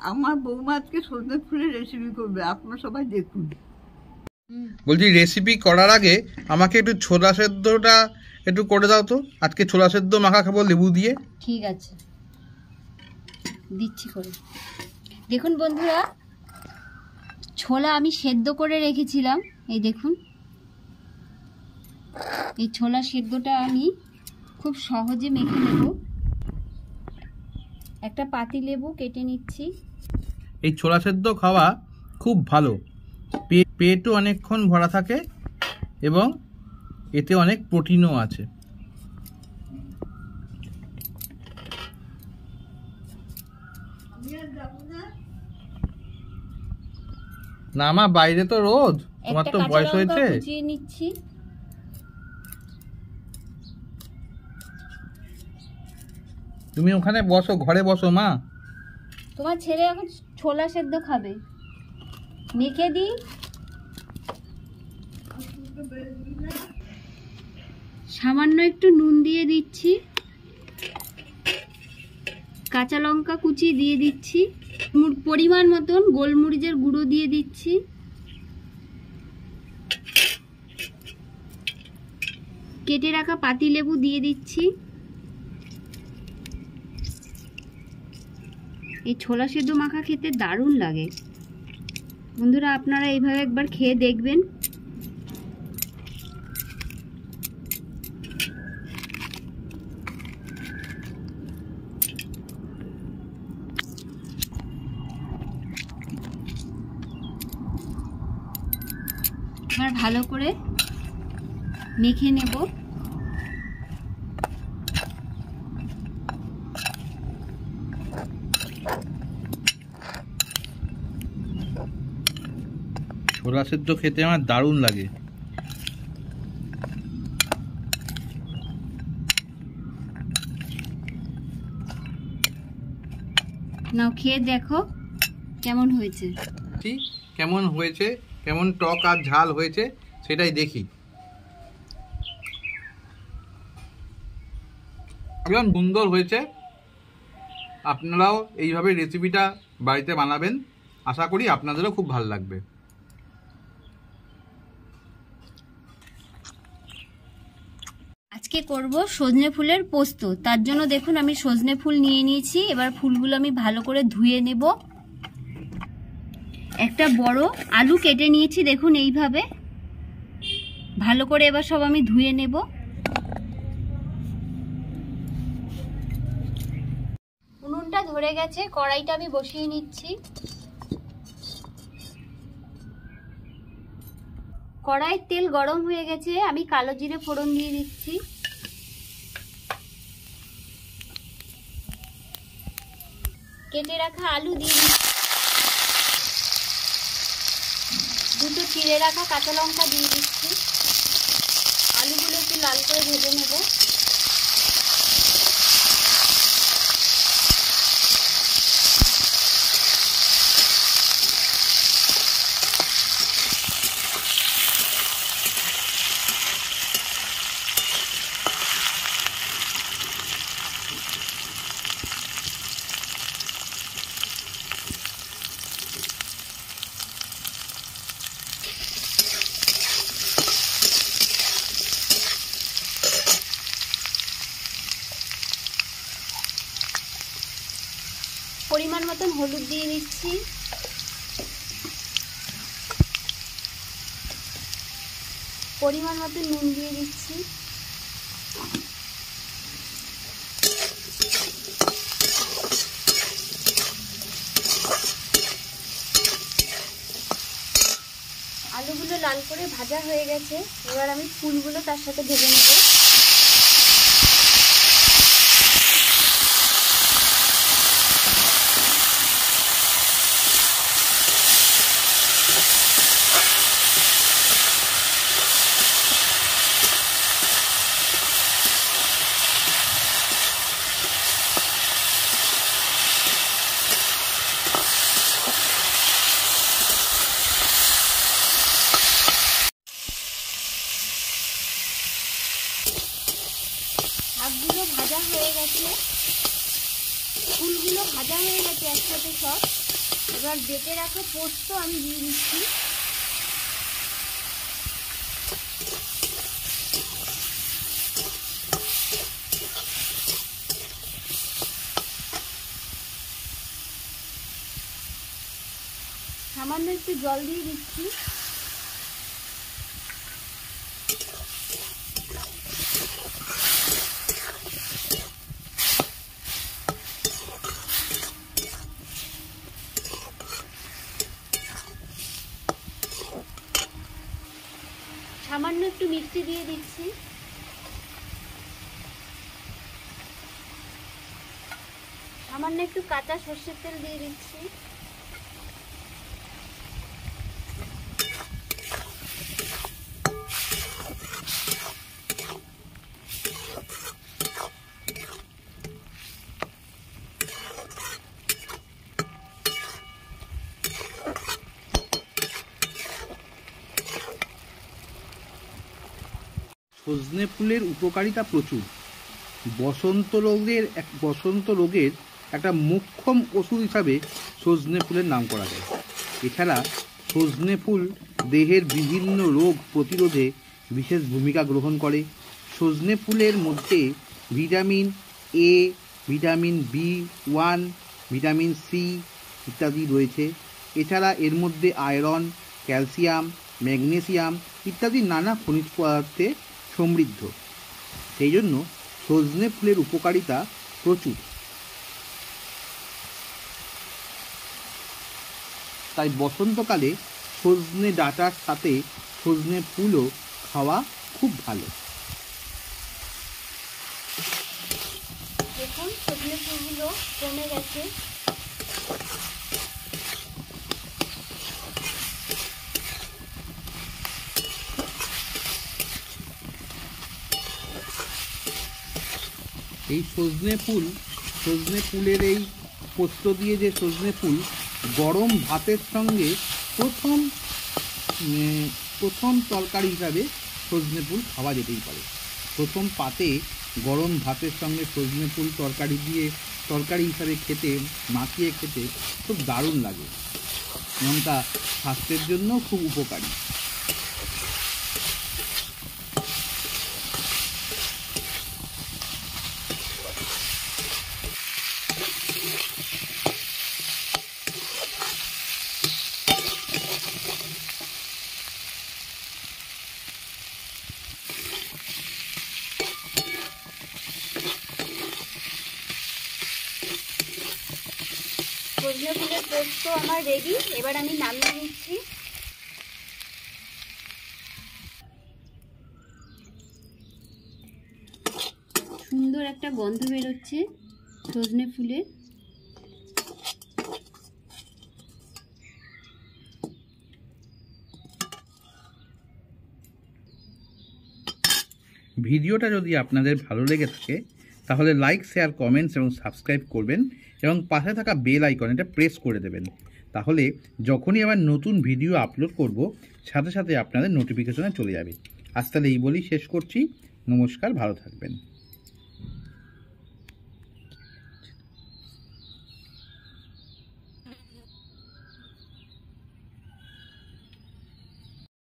আমার বৌমা আজকে সজনে ফুলের রেসিপি করবে, আপনারা সবাই দেখুন। বলছি রেসিপি করার আগে আমাকে একটু ছোলা সেদ্ধটা একটু করে দাও তো। আজকে ছোলা সেদ্ধ মাখা খাবো লেবু দিয়ে। ঠিক আছে, দিচ্ছি করে। দেখুন বন্ধুরা, ছোলা আমি সেদ্ধ করে রেখেছিলাম, এই দেখুন। এই ছোলা সেদ্ধটা আমি খুব সহজে মেখে নেব। একটা পাতিলেবু কেটে নিচ্ছি। এই ছোলা সেদ্ধ খাওয়া খুব ভালো, পেটও অনেকক্ষণ ভরা থাকে এবং এতে অনেক প্রোটিনও আছে। না মা, বাইরে তো রোদ, তোমার তো বয়স হয়েছে। কুচিয়ে নিচ্ছি। তুমি ওখানে বসো, ঘরে বসো মা। তোমার ছেলে এখন ছোলা সেদ্ধ খাবে, মেখে দিই। সামান্য একটু নুন দিয়ে দিচ্ছি, কাঁচা লঙ্কা কুচি দিয়ে দিচ্ছি, পরিমাণ মতন গোলমরিচের গুঁড়ো দিয়ে দিচ্ছি, কেটে রাখা পাতিলেবু দিয়ে দিচ্ছি। এই ছোলা সেদ্ধ মাখা খেতে দারুণ লাগে বন্ধুরা, আপনারা এইভাবে একবার খেয়ে দেখবেন। এবার ভালো করে মেখে নেব। ছোলা সেদ্ধ খেতে আমার দারুণ লাগে। নাও খেয়ে দেখো কেমন হয়েছে। কেমন হয়েছে, কেমন টক আর ঝাল হয়েছে সেটাই দেখি। একদম সুন্দর হয়েছে। আপনারাও এইভাবে রেসিপিটা বাড়িতে বানাবেন, আশা করি আপনাদেরও খুব ভালো লাগবে। আজকে করব সজনে ফুলের পোস্ত। তার জন্য দেখুন আমি সজনে ফুল নিয়ে নিয়েছি। এবার ফুলগুলো আমি ভালো করে ধুয়ে নেব। একটা বড় আলু কেটে নিয়েছি, দেখুন এইভাবে ভালো করে এবার সব আমি ধুয়ে নেব। উনুনটা ধরে গেছে, কড়াইটা আমি বসিয়ে নিচ্ছি। কড়াইয়ের তেল গরম হয়ে গেছে, আমি কালো জিরে ফোড়ন দিয়ে দিচ্ছি। কেটে রাখা আলু দিয়ে দিচ্ছি। দুটো চিড়ে রাখা কাঁচা লঙ্কা দিয়ে দিচ্ছি। আলুগুলো একটু লাল করে ভেজে নেব। পরিমাণ মতন হলুদ দিয়ে দিচ্ছি। পরিমাণ মতন নুন দিয়ে দিচ্ছি। আলুগুলো লাল করে ভাজা হয়ে গেছে, এবার আমি ফুলগুলো তার সাথে ভেজে নেব। শাকগুলো ভাজা হয়ে গেছে, ফুলগুলো ভাজা হয়ে গেছে একসাথে সব। এবার বেটে রাখা পোস্ত আমি দিয়ে দিচ্ছি। সামান্য একটু জল দিয়ে দিচ্ছি। সামান্য একটু মিষ্টি দিয়ে দিচ্ছি। সামান্য একটু কাঁচা সর্ষের তেল দিয়ে দিচ্ছি। সজনে ফুলের উপকারিতা প্রচুর। বসন্ত রোগের একটা মোক্ষম ওষুধ হিসাবে সজনে ফুলের নাম করা যায়। এছাড়া সজনে ফুল দেহের বিভিন্ন রোগ প্রতিরোধে বিশেষ ভূমিকা গ্রহণ করে। সজনে ফুলের মধ্যে vitamin A, vitamin B1, vitamin C ইত্যাদি রয়েছে। এছাড়া এর মধ্যে আয়রন, ক্যালসিয়াম, ম্যাগনেসিয়াম ইত্যাদি নানা খনিজ পদার্থে সমৃদ্ধ। সেই জন্য সজনে ফুলের উপকারিতা প্রচুর। তাই বসন্তকালে সজনে ডাঁটার সাথে সজনে ফুলও খাওয়া খুব ভালো। দেখুন সজনে ফুলগুলো কমে গেছে। এই সজনে ফুলের এই পোস্ত দিয়ে যে সজনে ফুল গরম ভাতের সঙ্গে প্রথম তরকারি হিসাবে সজনে ফুল খাওয়া যেতেই পারে। প্রথম পাতে গরম ভাতের সঙ্গে সজনে ফুল তরকারি হিসাবে মাখিয়ে খেতে খুব দারুণ লাগে এবং তা স্বাস্থ্যের জন্য খুব উপকারী। সজনে ফুলের পোস্ত আমার রেডি। এবার আমি নামিয়ে নিচ্ছি। সুন্দর একটা গন্ধ বেরোচ্ছে সজনে ফুলের। ভিডিওটা যদি আপনাদের ভালো লেগে থাকে তাহলে লাইক, শেয়ার, কমেন্টস এবং সাবস্ক্রাইব করবেন এবং পাশে থাকা বেল আইকন এটা প্রেস করে দেবেন। তাহলে যখনই আবার নতুন ভিডিও আপলোড করব সাথে সাথে আপনাদের নোটিফিকেশনে চলে যাবে। আজ তাহলে এই বলেই শেষ করছি। নমস্কার, ভালো থাকবেন।